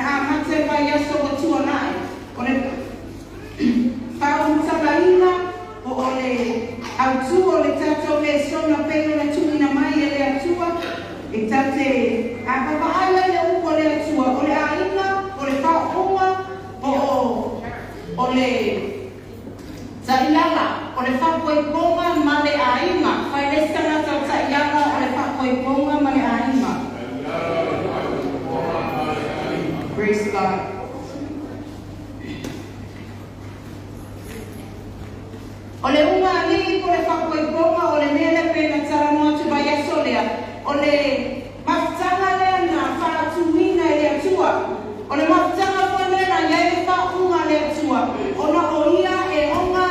amate vai aso o tua nai. Ole whao taraina o ole autu o le tato me sona peo le tuina mai e le atua. E tate apapaaia le upo le atua. Ole aina, ole whao onga o le tailala. Ole whao koe ponga ma le aima. Whai le sanata tailala ole whao koe ponga ma le aima. Praise God. Ole unga ali ko le whakoiponga o le mele pena tara noa tu vai asolea. O le mafutanga lea na whaatuina e le atua. O le mafutanga po lea na iai le whaunga le atua. O na o ia e onga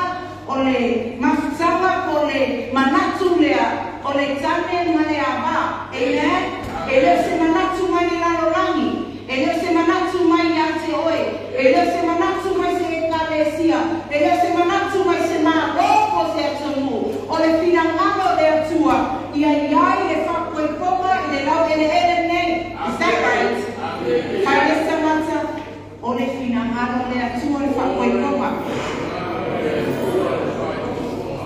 o le mafutanga po le manatu lea. O le tane ma le ava. Amen. E leo se manatu mai ni lalo rangi. E leo se manatu mai ate oe. E leo se manatu mai se ekalesia. E leo se manatu mai se maa oko se atonu. O le finangano le atua. Ia iai le whakoiponga i le lau ele nei. Is that right? Whaile samata. O le finangano le atua le whakoiponga.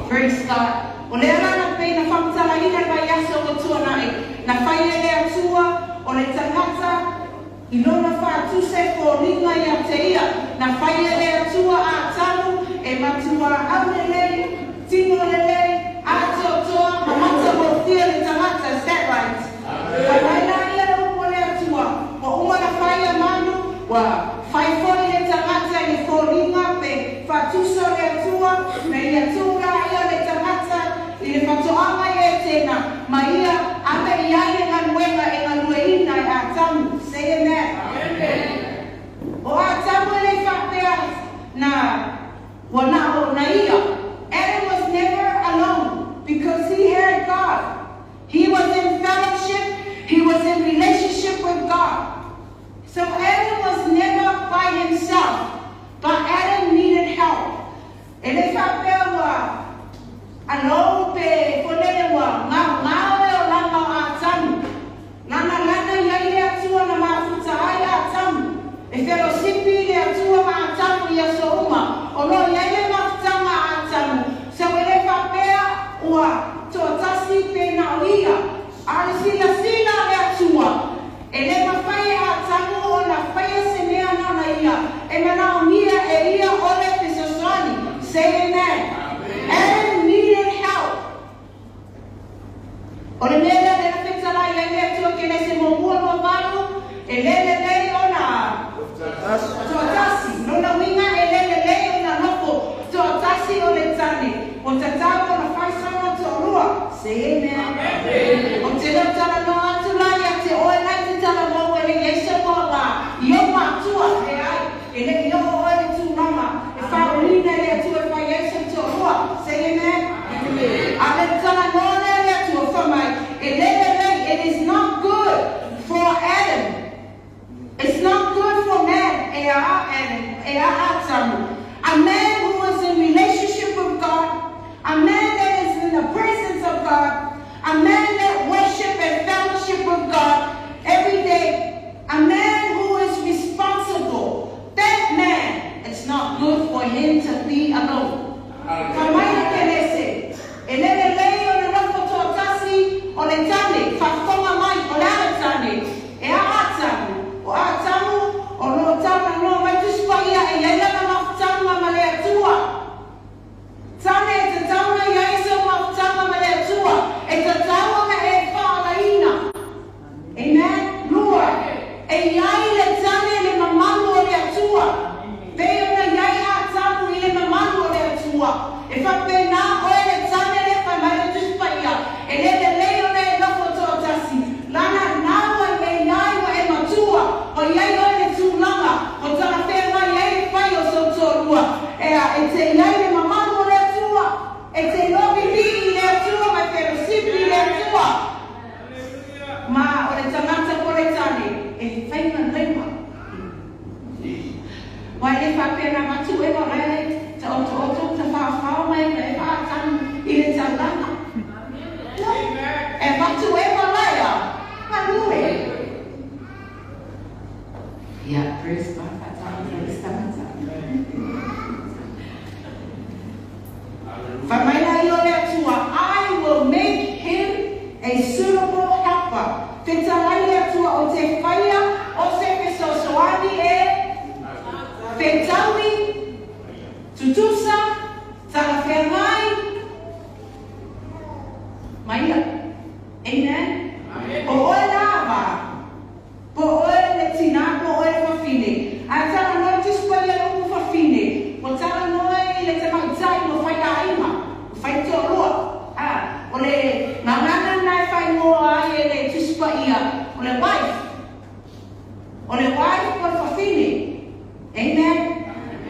Praise God. O le alana pei na whakutala ina vai aso o tuanai. Na whaile le atua o le tangata. I lona whaatuse ko ringa i a te ia. Na whaia le atua a tanu e matua au le lei, tino le lei, a toa, mamata mo fia le tangata. Is that right? Whaina ia le upo le atua. O uma na whaia manu, wa whaifoi le tangata i ko ringa pe whaatusa le atua, na i atua ia le tangata i le whatoanga i e tena. Ma ia ame iai e nganuenga e nganueina i a tanu. Say amen. O a tamu le whapea na wana o na ia. Adam was never alone because he had God. He was in fellowship. He was in relationship with God. So Adam was never by himself. But Adam needed help. E le whapea wa alo pe ponele wa ngau e o langa o a tamu. Lana iai le atua na mafuta ai a tamu. E fellowshipi le atua ma a tamu ia so uma. O no iai le mafutanga a tamu. So e le whapea ua toa tasi pe na uia. Ale sila le atua. E le mawhai a tamu o na whaia se mea nana ia. E mana o mia e ia ole pe sosani. Say amen. Adam needed help. O le mea le fetala iai le atua ke le se momua lua malu. E le o na toa tasi. Nona winga e le o na nofo. Toa tasi o le tane. O tatau o na whaisanga toa rua. Say amen. O te tala no atu lai a te oe lai te tala mo e le yeisa mo la. Io matua e ai. E le io oe le tu nama. E whaurina le atua e wha yeisa toa rua. Say amen. A le tala no le atua whamai. E le it is not good for Adam. It's not good for man. A man who is in relationship with God, a man that is in the presence of God, a man that worship and fellowship with God every day, a man who is responsible. That man, it's not good for him to be alone. O le tane, whafonga mai, o le ala tane, e a atamu, o atamu, o no tana no mai tuspa ia e iailanga mafutanga ma le atua. Tane e te tauna ia isa mafutanga ma le atua, e te tauna e whaalaina. Amen? Lua, e iai le tane le mamanu o le atua. Peo na iai atamu i le mamanu o le atua. E whapena o e le tane le whamai tuspa ia, e le o iai o le tūlanga, o tana whenga iai le whai o so tōrua. E te iai le mamanu o le atua, e te lopi li le atua, mai whenosipi le atua. Ma o le tangata ko le tane, e whainga leima. Wai le whapena matu e wa rei, te oto, te whawhao mai, e whaatanu i le tangata. E matu e wa rei a, hanue. Yeah. tusa, tala whengai, maia. Amen? O oe lava, po oe le tina, po oe le whawhine. A tala noi tuspa ia lupu whawhine. O tala noi le te mautai mo whai a ima, o whai tō roa. O le ngangana nai whai ngoa ai e le tuspa ia, o le wife. O le wife po whawhine. Amen?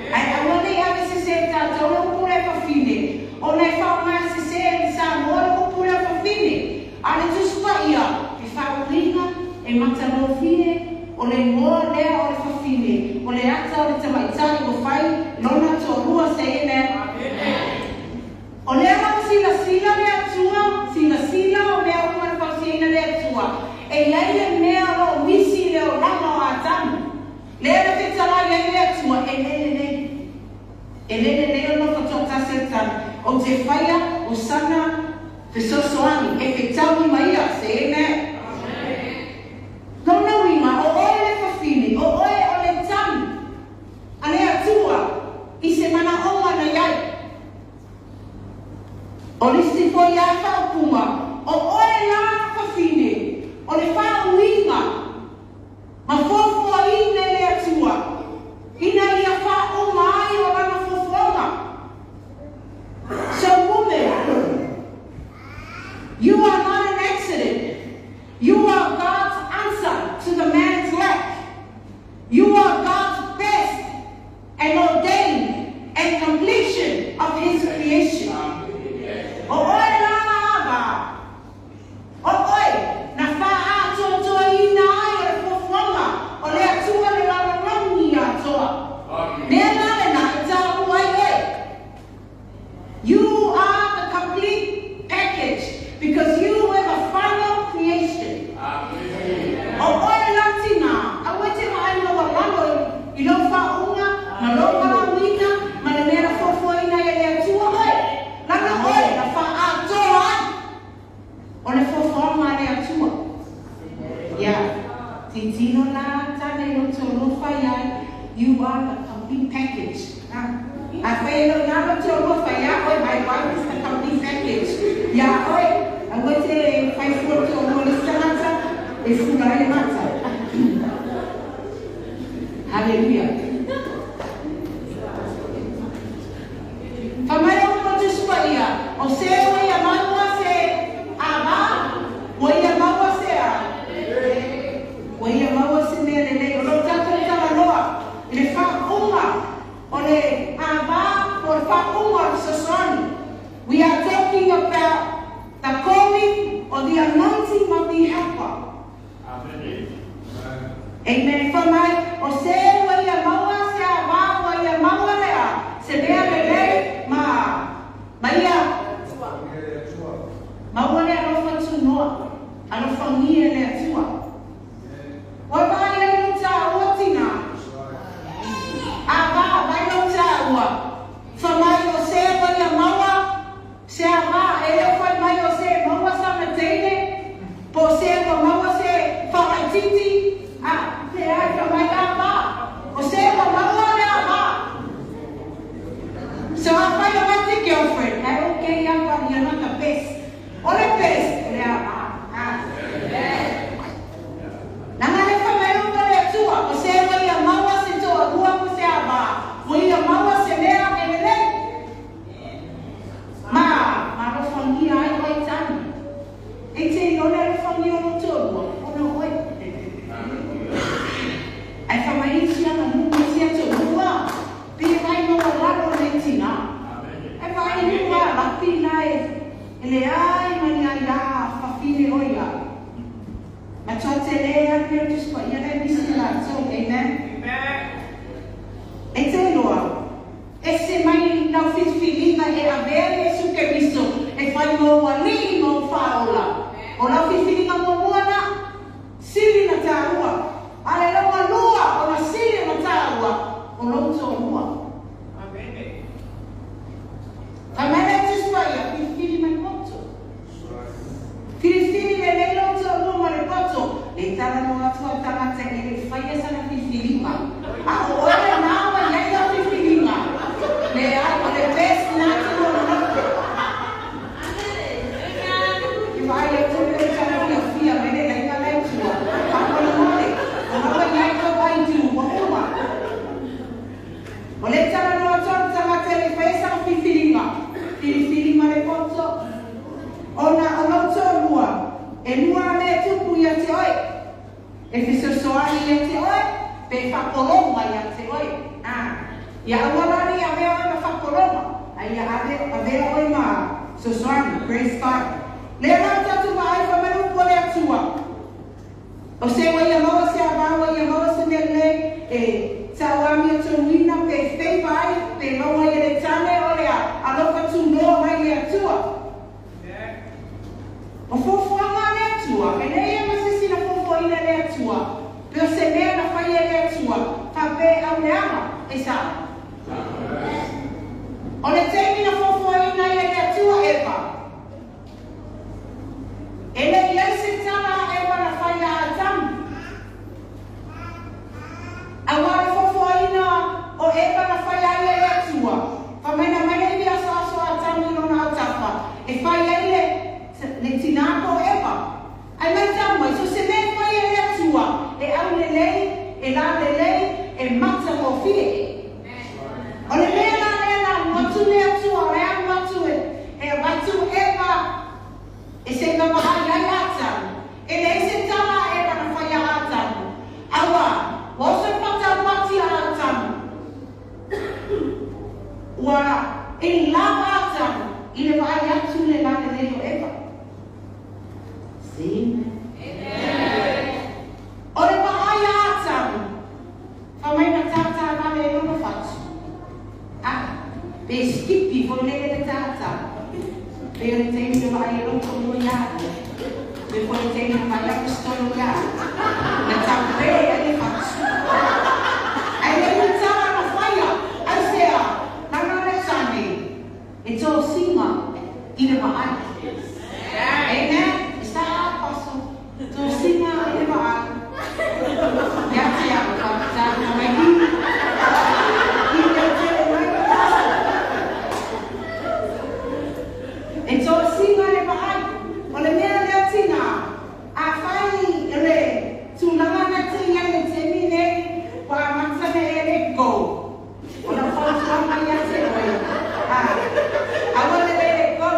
Ai awale ave se se tātou le upure whawhine. O nei whaunga se se le sa moa le upure whawhine. Ale tuspa ia, e whauringa, e matarofine, o le moa lea o le whawhine. O le ata o le tamaitai o whai, lona tō rua se e mea. O lea mau sila le atua, sila o mea o mana whawhine le atua. E iai le mea o misi le o rama o atamu. Lea le whetala iai le atua, e lelele. E lelele o no whatoa se tana. O te whaia, o sana, Fesosoani, e whetau i maia, se e mea. Nona wima, o oe le whawhine, o oe o le tani. A le atua, i se mana oma na iai. O lisi po ia whaupunga, o oe la whawhine, o le whauinga. Ma fofua ina le atua, ina ia whauma ai o lana fofuanga. So woman, you are not an accident. You are God's answer to the man's lack. You are God's best and ordained and completion of his creation. O oe la ava. O oe, na wha atoa ina ai o le fofuanga. O le atua le lana rangi atoa. Nea nane na e tā uai e. You are the complete package because you were the final creation. O oe latina, a wete mai no wa lano I lo whaunga, na lo marawina, ma le mera fofoina e le atua oe. Lana oe, na wha atoa ai. O le fofoanga le atua. Yeah. Titino la tane no to lo whai ai. You are the complete package. A whaelo nana to lo whai ai, oe, my wife is the complete package. Yeah, oe, a wete whai fua to lo le sanata, e funa e mata. Hallelujah. Famai o mo tuspa ia, o se o ia maua se ava, o ia maua se a. O ia maua se mea lele, o lo tātou talanoa, le whaunga, o le ava, o le whaunga o le sasoni. We are talking about the calling or the anointing of the helper. Amen. Famai, o se o ia maua se ava, o ia maua lea, se mea lele, Maia, maua lea rofa tunoa, alo whangia lea tua. Oi vai lea no tā ua tina. A vai no tā ua. Whamai o se ia maua, se a e leo whai mai o se maua sana teine, po se maua se whakaititi, te ai whamai a o se maua lea So I find a romantic girlfriend. I okay, young one, you're not the best. Or the best. Nanga le whamai unga le atua. O se wa ia maua se toa rua mo se ava. O ia maua se mea e lele. Ma ro whangia ai wai tani. E te inone ro whangia o no toa rua. O no oi. Ai whamai isi ana nunga si ato rua. Pia vai no laro le tina. E vai nunga lapi nai. Ele ai mani ai la whawhine oia. Ma toa te lea pia tuspa ia le misi la so. Amen. E te loa. E se mai nau whiwhilinga e a vere e suke miso. E whai mo wali mo whaola. O lau whiwhilinga mo muana. Siri na tāua. Ale laua lua o na siri na tāua. O loto mua. Whamere tuspa ia, whiwhili mai poto. Whiwhili le nei loto mua ma le poto. E tala no atua tangata e le whaia sana whiwhili mai. A o ore nāwa iai au whiwhili mai. Le ai E te sosoani ia te oe, pe whakolonga ia te oe. Ia awarari a mea oe ma whakolonga. Ia avea oe ma sosoani, praise God. Lea rau tatu ma ai whamenu po lea tua. O se wa ia mawa se abawa, ia mawa se mea lei, e tawami a tōwina pe wheipa ai, pe maua ia le tane o lea, aloka tu noa mai lea tua. O fofuanga lea tua, e nei e masisi na fofuina lea tua, pe o se mea na whaia lea tua, whape au leama, e sa. O le teimi na fofuina lea tua ewa. E nei lei se tala ewa na whaia a tamu. Awara fofuina o ewa na whaia lea tua, whamaina mai ia so a tamu no na atafa, e whaia le tinako ewa. Ai mai tamai, so se me whai e lea tua, e au le lei, e la le lei, e mata mo fie. O le mea la, matu lea tua, rea matu e matu ewa, e se mama ai atamu. E le se tala ewa na whai a atamu. Awa, waso pata mati a atamu. Wa, e la atamu, i le wai atu le la le leo ewa. Amen. Ore pa ai atamu. Whamai na tata na le nono fatu. Pe skipi fo lele le tata. Pe o le teimi le vai e loko mo ia. Pe fo le teimi le vai a kustolo ia. Na tau pe e le fatu. Ai le utara na whaia. Ai sea, nana le tane. E tō singa i le vai. Amen. So singa e ba ya te a ka ta na mai ni te te mai e so singa e ba o le mea le tina a fai le tu na na te ia le te ni ne wa matsa ne e go o na fa sa mai ya te a wa le go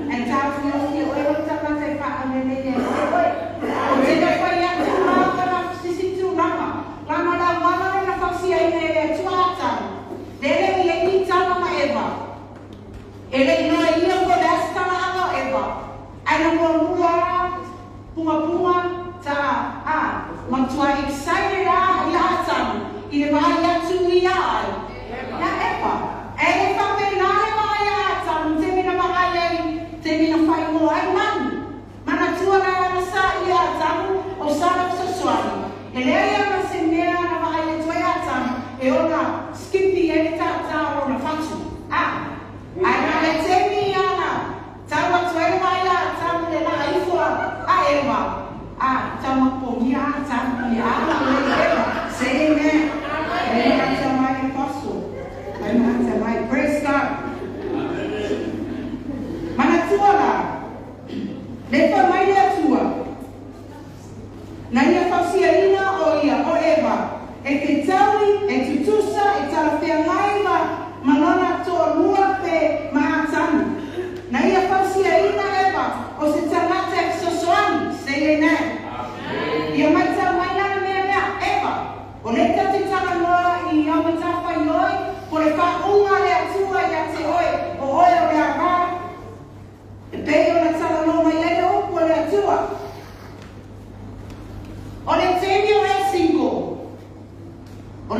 and ta fu ni o e ta ma te fa ane ne ne o te ne whai atu rāka na sisi tū rama. Rana la wana na whaksia i ne rea tuātanu. Lele i e ni tana ma ewa. E le ina i ia ko le astana anga ewa. Aina mua mua, punga ta matua excited a i atanu. I le mai atu i ai. Na ewa. E le whape nā le mai atanu. Te mina mahai ei, te mina whai mo ai manu. Mana tua na sa ia tamu o sana sosuani. E lea ia na se mea na mai e toi atamu e ona skipi e le tata o na fatu. Ai na le temi ana tawa toi mai a tamu le na ifua a ewa. Tawa pongi a tamu i a le ewa. Say amen. Amen. Ata mai apostle. Amen. Ata mai. Praise God. Mana tua la. Lepa mai lea tua. Na ia whausiaina o ia o ewa. E te taui, e tutusa, e talawhea ngai manona toa lua pe maatanu. Na ia whausiaina ewa o se tangata e sosoani. Say amen. Ia mai tau mai nana mea mea ewa. O leta te tanga noa i au matawhai oi. Po le whaunga lea tua i a te oi. O oi o lea rā. E pei o na tala no mai ele upu o lea tua. O le temi o e single. O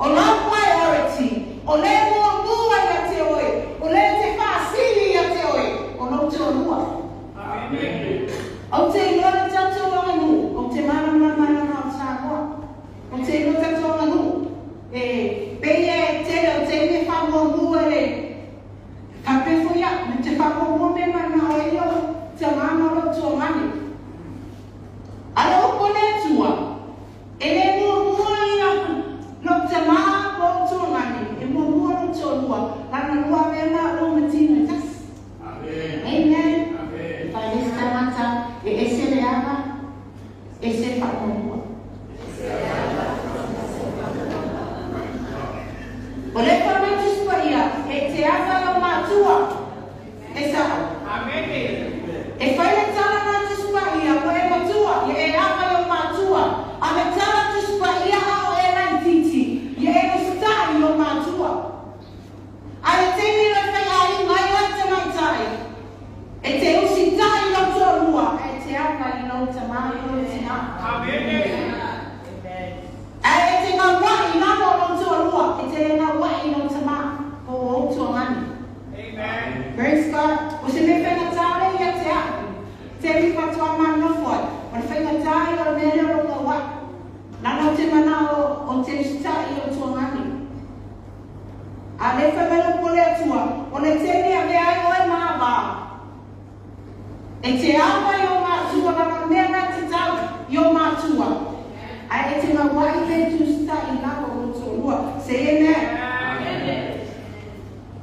O nā priority. O le mua ia te oe. O le te whaasili ia te oe. O nau te onua. Amen. O te ilona tātou anu. O te mana o tāua. O te ilona tātou anu. Peia te o te ime whamua mua le. Kapefo ia. Me te whamua mua me mana o io. Te mana o tō mani. Ala o kone tua. Ele mua ia. No te maa o tō mani. E mua no tō lua. Lana lua mena o matina tas. Amen. Amen. Amen. Pai nesse tamata. E ese le ava. Ese whamua. O le whamatu sua ia. E te ava o mātua. E sa. Amen. E whaile tala nā tuspa ia, ko e matua, ia e awa o mātua. A me tala tuspa ia hao e nai titi, ia e ustai o mātua. A e teimi na whai a i mai o te maitai. E te usi tai o tō rua, e te awa i nau te mai o te nā. Amen. A e te ngā wai namo o tō rua, e te ngā wai o te mā, o tō ngani. Amen. Praise God. O se me whenga tāre ia te aku. Te ripa tua mana whai. O le whenga tāre o mele o ngā wai. Nana o te mana o te ustai o tua ngani. A le whamelo pole atua. O le tene a mea o e māwā. E te awa i o mātua. Nana mea te tau i o mātua. A e te ngā wai le tu ustai i nako o tua rua. Se e mea.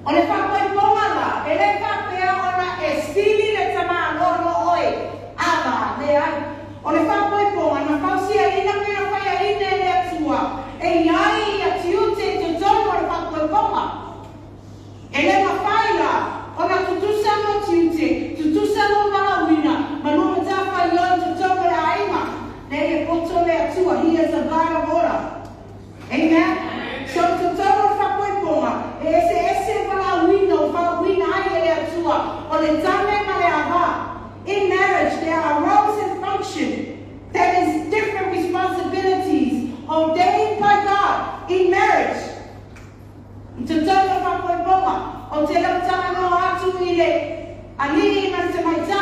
O le whakoi pomala, e le whakpea ora e stili le tama no oi, ava, le ai. O le whakoi pomala, na whausia ina pena whaia ina le atua, e iai i atiu te totono o le whakoi pomala. E le mawhaila, o na tutusa no tiute, tutusa no malawina, manuma tawha i oi totono le aima, le e poto le atua, he is a God of order. Amen? So totono le whakoi pomala, ese wina o wina ai e atua o le tame ma le ava. In marriage, there are roles and function. There is different responsibilities ordained by God in marriage. I te tōna whakoi bonga, o te lautana no atu i le ali'i man te maita.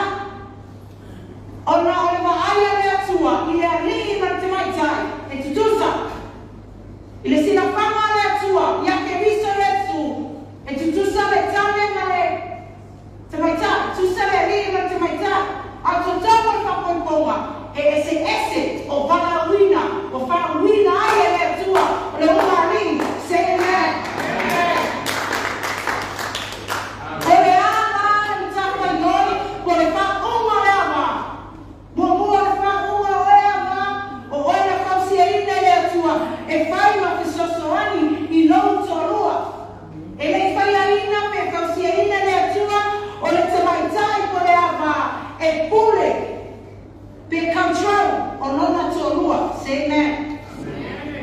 O na o le waaia le atua, i le ali'i man te maitai, e tutusa. I le sina whanga le atua, ia ke riso le tu, e tutusa le tane ma le te maita, tusa le ali'i man te maita. A to tōna whakoi bonga, e ese o whanawina, o whanawina ai e le atua, o le umari, say amen. Amen.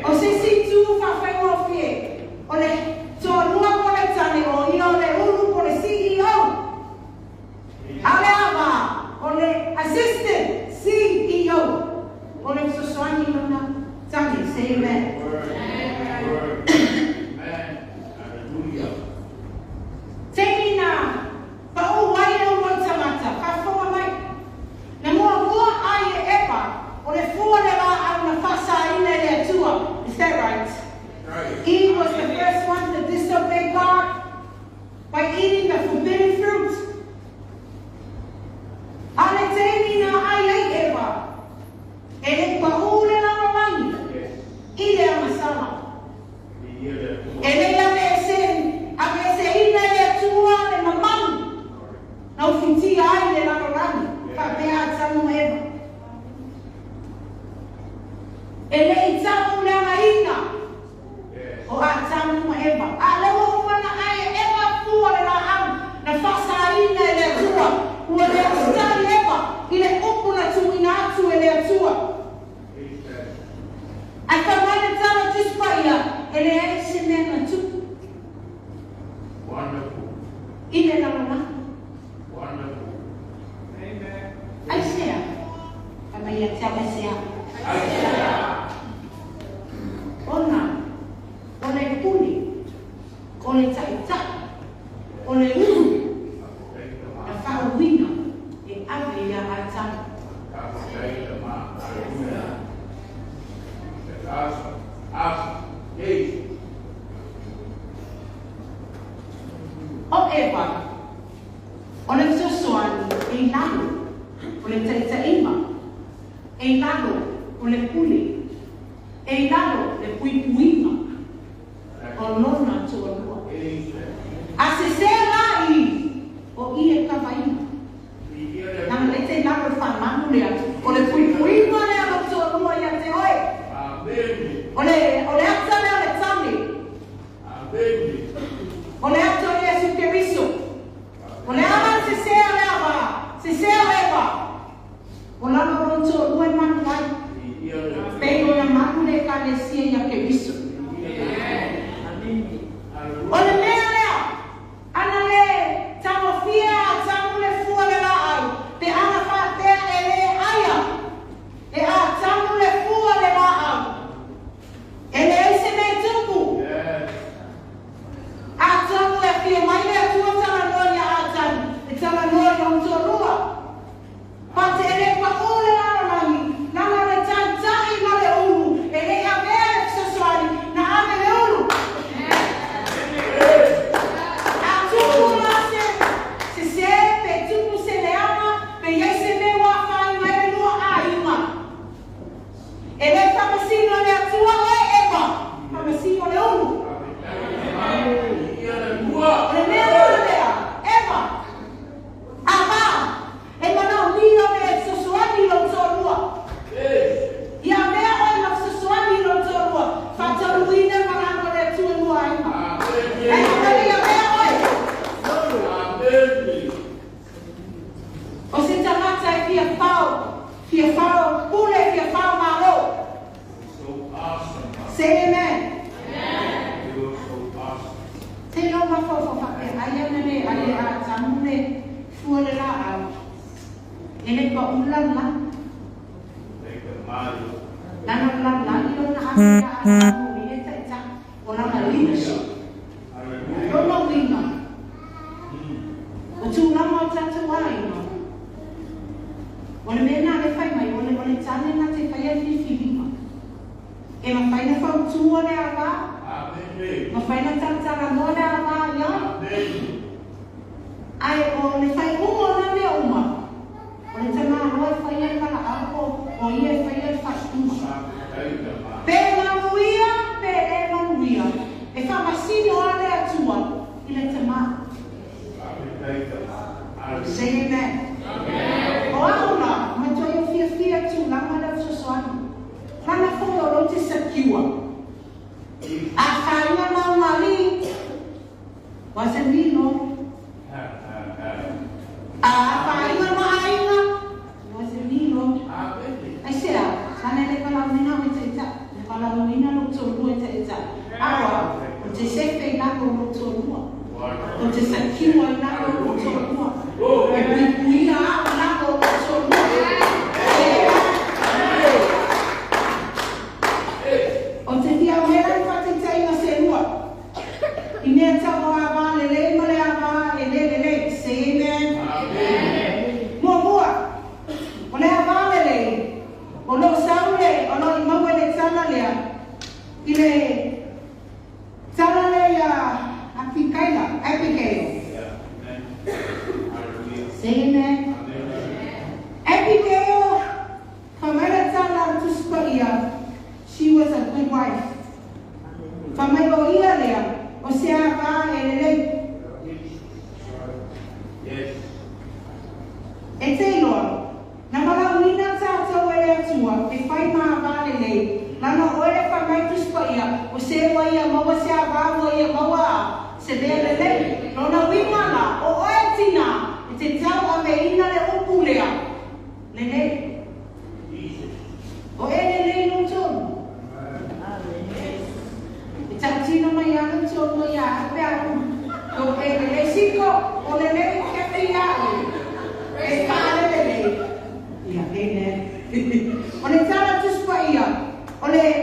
O se si tu fa fai o fie. O le tōrua po le tane o i o le uru po le CEO. Ale ava, o le assistant CEO. O le sosoani lona tane. Say amen. Amen. Hallelujah. Tēni nā, pa o wai o mo tamata, ka whonga mai. Na mua ai e epa, o le fua le la au na whasa ina le atua. Is that right? Right. Eve was the first one to disobey God by eating the forbidden fruit. Ale tēni nā ai ei ewa. E le paule la mawangi. I le amasama. E le ame se ina le atua le mamani. Na uwhiti ai le la mawangi. Ka mea atamu ewa. E le I tamu le amaina. O a tamu ewa. A le wahumana ai ewa fua le la au. Na whasa ina le atua. Ua le astari ewa. I le upu na tuina atu e le atua. A ka mana tala tuspaia. E le aise mena tupu. Wonderful. I le la mawangi. Wonderful. Amen. Aisea. Kama ia te Aisea. Isaiah. le taita, o le uru, na whauwina, e ave ia atana. O ewa, o le sosoani, e lalo, o le taita ima, e lalo, o le pule, e lalo, le puipuima, o lona tuanua. A se sera o ia kavaina. Nang le te lalo whamanu lea, o le puipuima lea o tuanua ia te oi. O le ata lea le tane. O le ata lea superiso. O le ama se sea lea wa, se sea lewa. O lalo o tuanua manu ai. Pero ya manu le ka le sia ia ke riso. O le mea lea, ana le tamofia, tamu le fua le la au, te ana whatea e le aia, e a tamu le fua le la au, e le eise me tupu, a tamu le fia mai le atua tala noia a tamu, e tala noia o torua, pate e le paule la langi, nana le tantai ma le ulu, e le avea e saswari, na ame le ulu.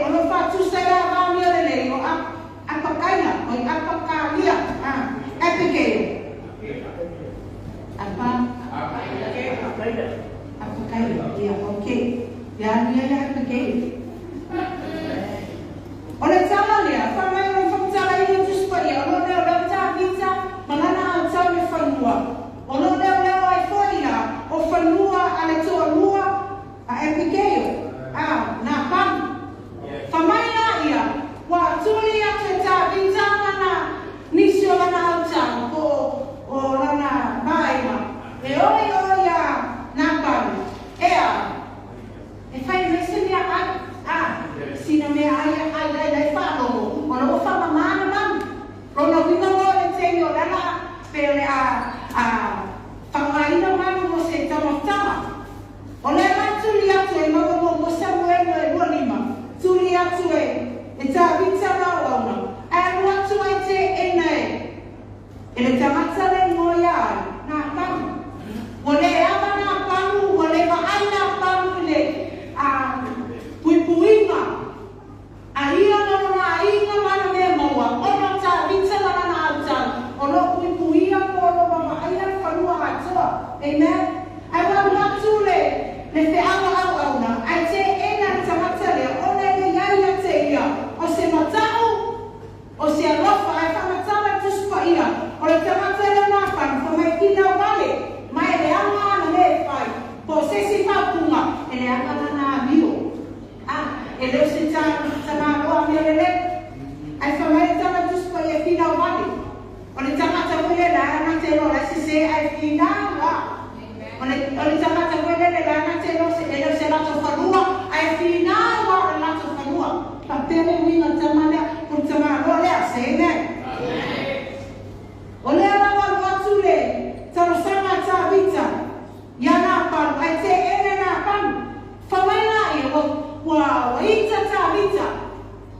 Ole fa tu sai la va mi le o apakaina o apakalia e finawa. Ole tangata wele le lana te no se lato fanua ai finawa le lato fanua. Papere winga tamana kun tamana ole asene. Ole ala watu le tarosanga ta vita. Yana pan ai te ene na pan. Famana e wa ita ta vita.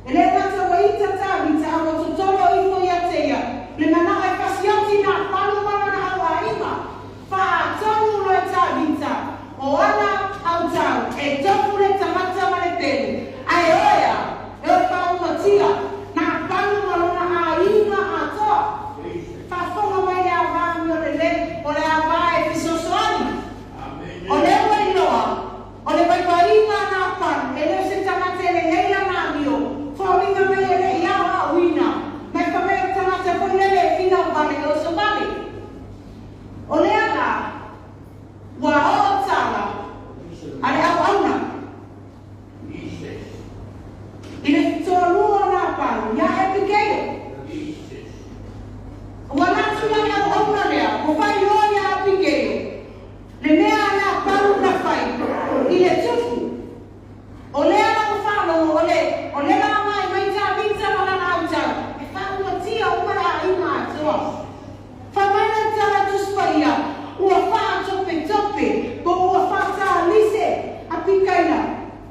Ele lato wa ita ta vita amo tutolo ifo ya te ya. Le mana ai pasiati na panu mana na hawaima. Fa tonu lo ta vita. O ana au tau e tofu le tamata male pele. Ai oia e fa umatia na panu mana na aina ato. Fa fonga mai a va mi ole ole a va e fisosoani. Ole wai loa. Ole wai waina na pan. Ele se tamata le leila na mio. Falling away le ya wina. Mai fa me tamata ko le fina vale o so vale. Ole ala wa o tala. Ale au auna. Ile tolu na pan ya epikeo. Wala tula ya auna le. Ko fai lo ya epikeo. Le mea na paru na fai. Ile tufu. Ole ala ko fa lo ole la mai ta vita mana na uta. E fa una tia umara ima toa. Fa mana tala tuspaya. Ua fa tope. Bo ua fa ta lise apikaina.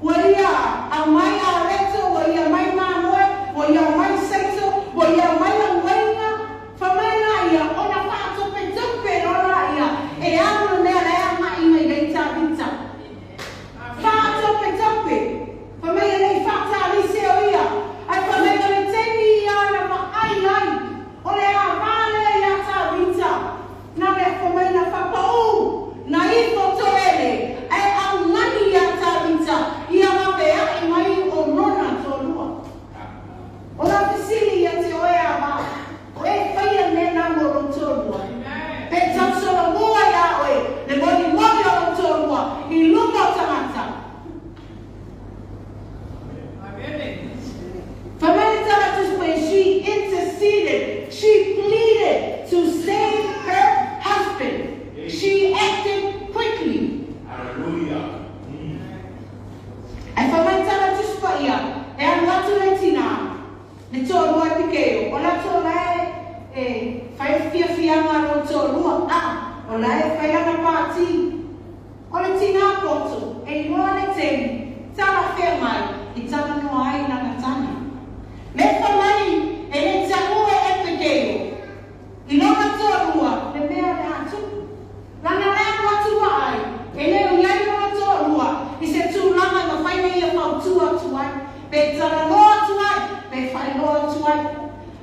Ua ia a mai a reto, ua ia mai mamoe, ua ia mai seito, ua ia mai a wenga. Fa mana ia ona fa tope ora ia. E anu nea lea mai mai leita vita. Fa tope. Família nem falta ali seu ia. A família nem tem ia na ai. Olha a vale ia tá vita. Na minha família papau. Na ifo toele. É a mani ia tá vita. Ia na beia e mai o nona tolua. Olha a piscina ia te oia va. E faia ne na moro tolua. Pensam solo moa ia oe. Le moni o tolua. I lupa tamata. Famalitala just when she interceded, she pleaded to save her husband. She acted quickly. Hallelujah. And famalitala just for ya. E anwatu letina. Ne tolua pikeo. Ona tola fai fianga no tolua. Ona fai ana pati. Ona tina poto. E iwana teni. Tala fermai. Itala no ai na natana. Me famai ele tsaua e pekeo. Ilona tolua, le mea le atu. Lana le atu ai. Ele o yai no tolua. I se tu lama ma fai nei e pau tu ai. Pe tala no atu ai. Pe fai no atu ai.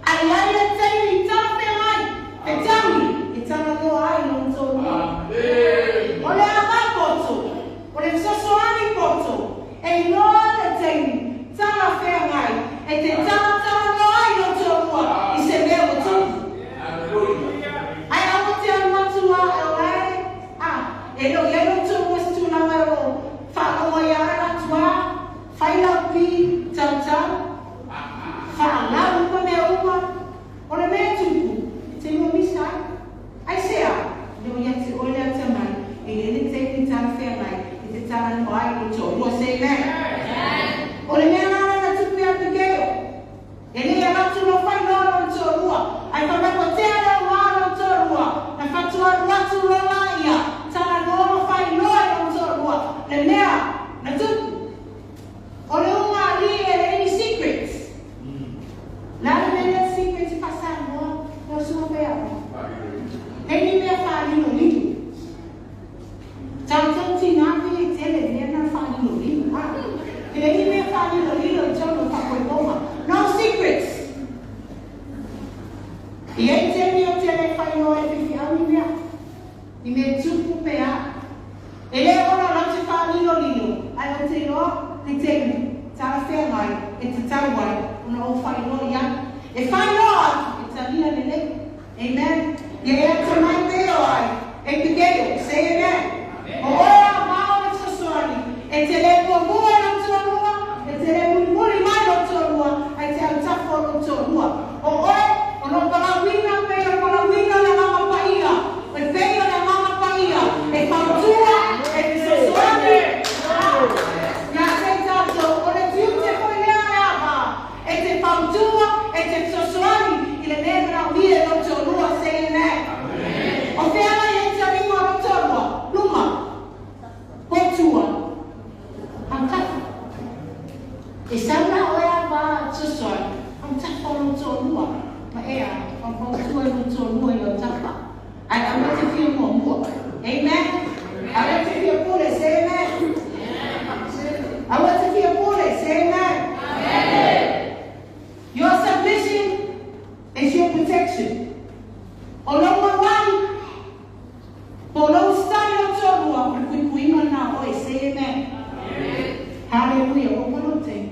Ai ai le tei tala pe mai. Pe tami. I tala no ai no tolua. Ole a vai poto. Ole sosoani poto. E no le tei tala pe mai. E te tala no ai no tolua. I se mea o tolu. Ai amo te amatua ai. E no ia no tolu se tu na mai fa o ia na tua. Fai la pi tau. Fa la uma me uma. Ora me tupu. Te mo misa. Ai se a. No ia te olha te mai. E ele te ni tala fe mai. E te tala no ai no tolu. Say amen. Ora me na tupu ia pekeo. Ele ia batu no fai no tolua. Ai fa me potera no tolua. Na fatua watu no ia. Tala no fai no tolua. Le mea na tupu. Ole uma ali ele secrets. La le secrets passando no sua pea. Ele me fala no livro. Tanto tinave ele me na fala no livro. Ele me fala no livro então fa coi boma. No secrets. E aí tem o telefone no FFA e me tupo pea. Ele é ora lá te fala no livro. Aí eu te lo te tem. Tala fe mai e te tawai una o fai no ya. E fai no it's a via lele. Amen. E é te mai peo ai. E pequeno, say amen. Ora mau so sorry. E te le po boa no tolua. E te le muri mai no tolua. Ai te alta fo no tolua. O no para winga pe o para winga na paia. E fe bia no to lua say amen. O te ala e te ringo no to lua. Luma. Potua. Antaka. E sana o ea wa tusoi. Antaka no to lua. Ma ea. Potua no to lua i o tapa. Ai a wete fia mua mua. Amen. I want to feel good, say amen. I want to feel good, say amen. Your submission is your protection. Olonga wai, polo stay on tolua, we kuinga na oi, say amen. Hallelujah. What will it take?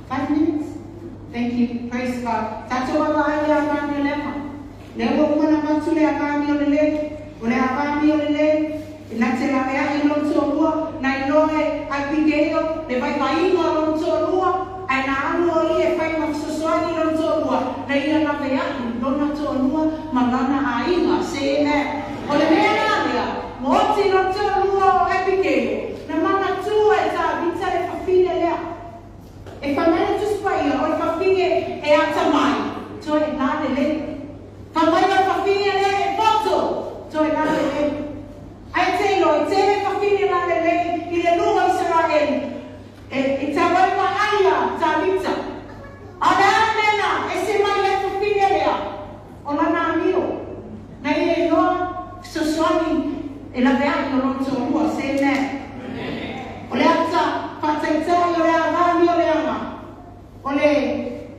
5 minutes? Thank you. Praise God. Tato wa ai ya mami lema. Leo mwana matule ya mami olele. Ole avami olele, na te la mea I non tolua, na inoe Abigail, le vai vainga non tolua, ai na anu o I e whai maksosoani non tolua, na ia na mea non tolua, malana ainga, say amen. Ole mea na mea, mooti non tolua o Abigail, na mana tua e ta vita le whawhine lea. E whamene tuspaia, o le whawhine e atamai, to e nane le. Whamene whawhine le e poto, so I got it. I tell you, it's a feeling like a lady in the Lord Israel. It's a way for Aya, Tabitha. Adamena, it's a my little feeling. On an amio. Now you know, so sorry. In a very long time, who say that. Oleata, Patenta, Yoreama, Yoreama. Ole,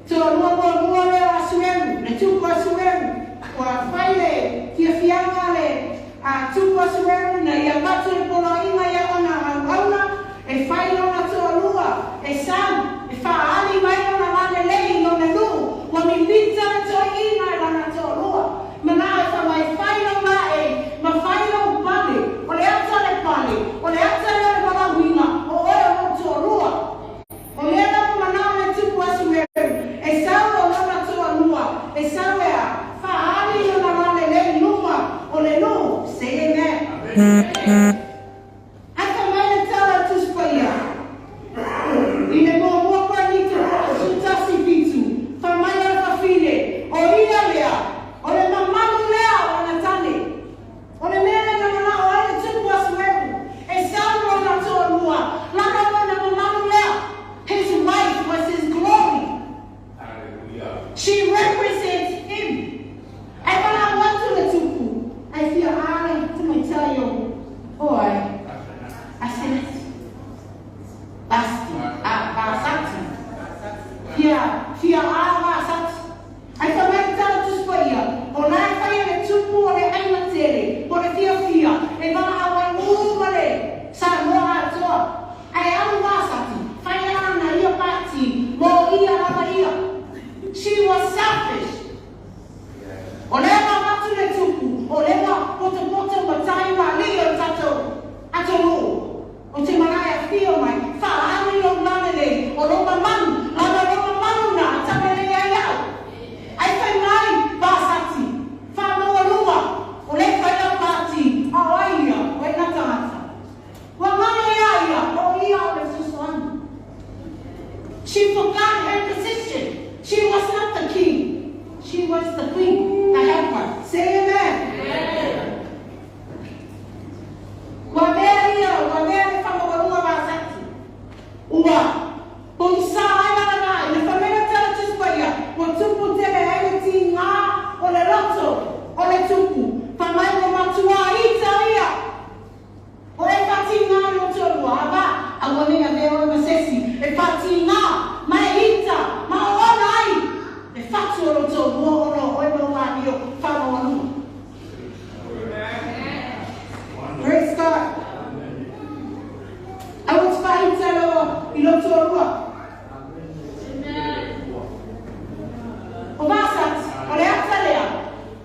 to a woman, Aswem, the two Aswem, or Friday. Tupuola na ia matu e polo inga ia ona auna e whai ona toa lua e sam e whaali mai ona lane lei ona lu wa mi pizza na toa ina e lana toa lua mana e whamai whai ona e ma whai ona pale o le ata le pale o le ata le wala winga o oe o toa lua o le ata mana o le Tupuola e sao o lana toa lua e sao e a whaali ona lane lei luma o le lu say amen. Aka mai tala tuspaia. Ine mo mo pa ni to sutasi pitu. Fa mai fa file. O ia lea. O le mamanu lea ona tane. O le mele na mana o le Tupuola wewe. E salmo na to lua. La na mamanu lea. His wife was his glory. Hallelujah. She represents him. And when I went to the Tupu, I feel honored to tell you, boy, I said, Basti, Basati. Fia Basati. I come and tell it to Spaya, or I fire the Tupu or the Aimatele, or the Fia, and now I move away. Samoa, I am Basati, fire on your party, more ear. She was selfish. Olema watu le tupu, olema poto matai wa lio tato, atolo. O te manaya fio mai, whaami o nanele, o roma manu na, tamele ia iau. Ai whai mai, Basati, whamoa lua, o le whaia pati, a oaia, o e natangata. Wa manu ia, o ia o le susuanu. She forgot her position. She was not the king. She was the queen. The helper. Say amen. Waveria whamoa Basati. Ua. Ponsa ai le whamena tala tuspaia. Wa tupu tele ai ti ngā o le roto o le tupu. Whamai o matua ita ia. O e pati ngā no tolua. Ava. A wanea veo e masesi. E pati ngā. Mai ita. Ma ona ai. E fatu o roto. Praise God. I was fighting o Basat, o le atalea,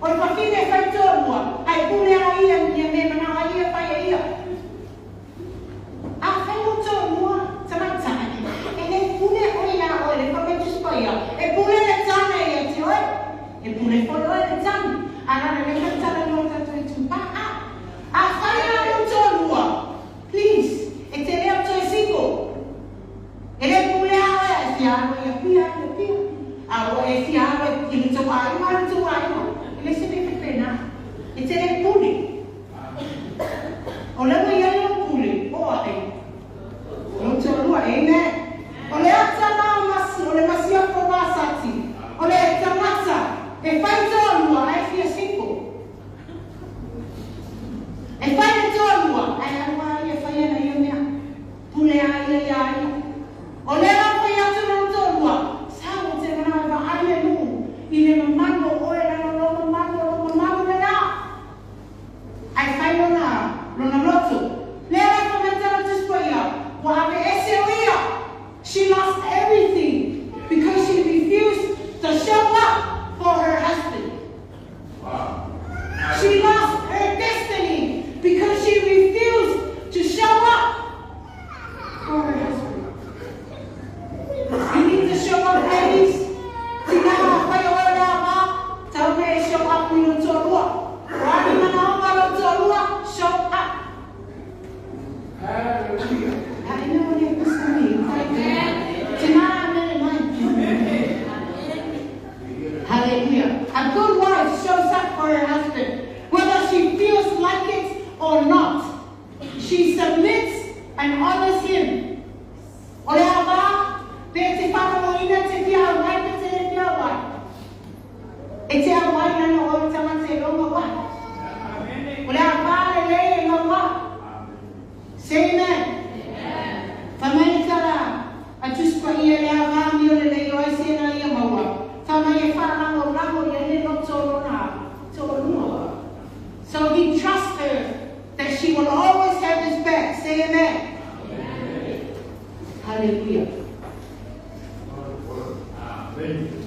o le pafine faitorua, ai pule a ia mia me mana a ia pai a ia. A faitorua, tamatani, e le pule o ia o le papetus paia, e pule le tana ia te oe, e pule folo e le tani, a nana le cantana no tato e tumpa a faitorua, please, e te lea to e siko, e le pule a ia fiano ia pia, a o e fiano e to a why, man to why, listen to the pena. It's a bully. Or let me yell bully. Oh, I don't tell you, amen. Or let us or let us hear from us at tea. Or let us if I tell you, I feel simple. If I tell you, I am why if I am a pull I or let us be at the door. Sao te mana ba ai no. Ile mamano oe na no mamano na. I find on loto. Lera commentara this prayer. Wa ave ese she lost everything because she refused to show up for her husband. Wow. She lost her destiny because she refused to show up for her husband. You need to show up, ladies. Tell me to show up when you show up. Show up. Hallelujah. I know what you're saying. Hallelujah. A good wife shows up for her husband, whether she feels like it or not. She submits and honors him. It's a wine and all time say, oh, what? Say amen. Family, I just pray you have you the day I say, I am a one. Family, so he trusts her that she will always have his back. Say amen. Hallelujah. Amen.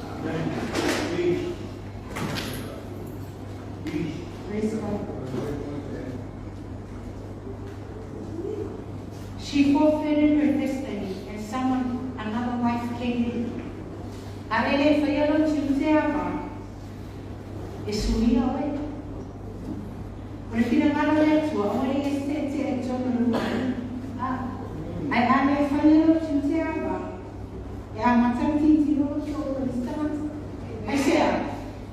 Praise God. She fulfilled her destiny, and another wife came in. Arele fayalo chimseaba. Esumia oe. Olefina ngalo letua, oe este jono luai. Ai ale fayalo chimseaba. Ya matanti tiro cho distance. Ai sea.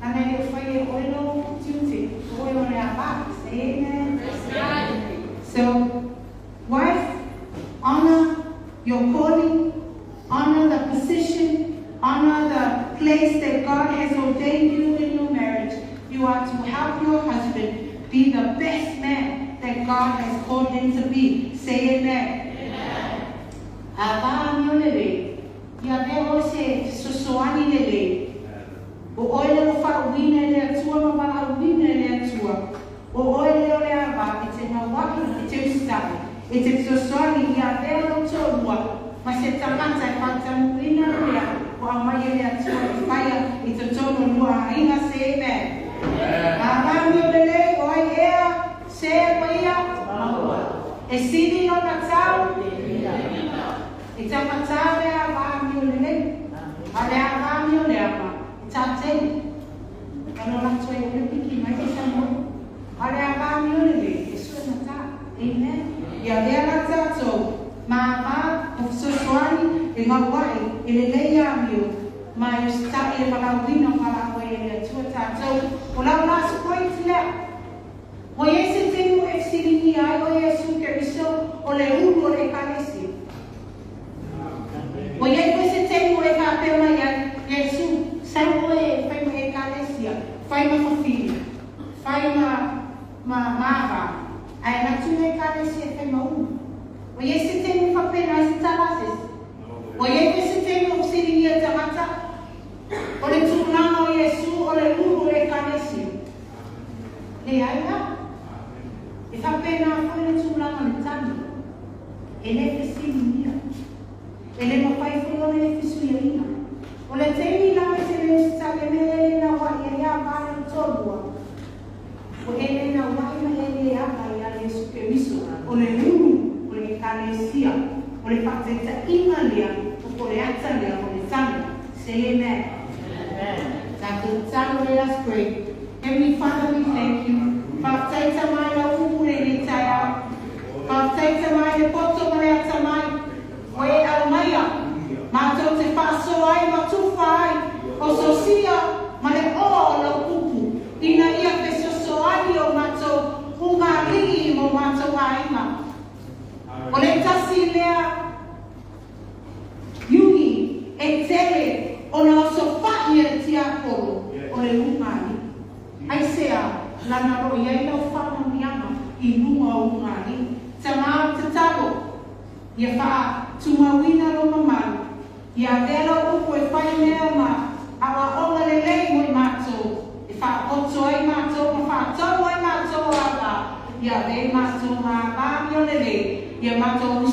Ane faye oilo chimse. Oe ole aba. Amen. So, wife, honor your calling, honor the position, honor the place that God has ordained you in your marriage. You are to help your husband be the best man that God has called him to be. Say amen. Amen. Ya veo se sosoani lele. O oile o fa uine le tua mama uine le tua. O oile o le ava ite na waki ite ustai. Ite sosoani ya veo tolua. Mas se tamata e patamuina lea. O amaya le tua e faya ite tolu lua. Inga se amen. Amen o lele o ai ea se paia. E sini no natau. E tamatau le ava mi o lele. Ale ava mi o le ava. Tate, kalau nak cuai boleh fikir macam sama. Ada apa miulili? Yesus nata, amen. Ya dia nata tu, mama sesuatu dengan wai, ini leya miu, mai start ia pada wino pada wai ia tu tato. Kalau nak sekolah tidak, wai setemu FCD ni ay wai Yesus keriso oleh ulu oleh kalesi. Wai setemu ekapema ya Yesus. Sempre fai uma ecalesia, fai uma filha, fai uma mava. Aí na tua ecalesia fai uma. Oye se tem papel nas talas. Oye se tem auxilia de mata. Olhe tu não o Jesus, olhe o ecalesia. E aí lá. E papel na folha tu não o tami. Ele é filhinha. Ele não faz folha, ele é filhinha. Ole temi la mesele salemele na wa ya ba tolwa. O ele na wa ele ya ba ya Yesu Kristo. Ole lu, ole kalesia, ole pateta inalia, ole atsalia, ole sana. Say amen. Amen. Let us pray. Heavenly Father, we thank you. Pateta mai la umure taya. Pateta mai le poto mai atamai. We almaya. Mato te paso ai matu fai o sosia ma le o ia koro o le ungani. Ai sea, lana ro ia lau whana miama I lunga o ungani. Tama te talo, ia wha tumawina ro mamaru. Ia vela upo e whai mea ma, awa onga le lei mo I mātou. E wha oto ai mātou, ma wha tau ai mātou awa. Ia ve mātou ma māmi o le lei, ia mātou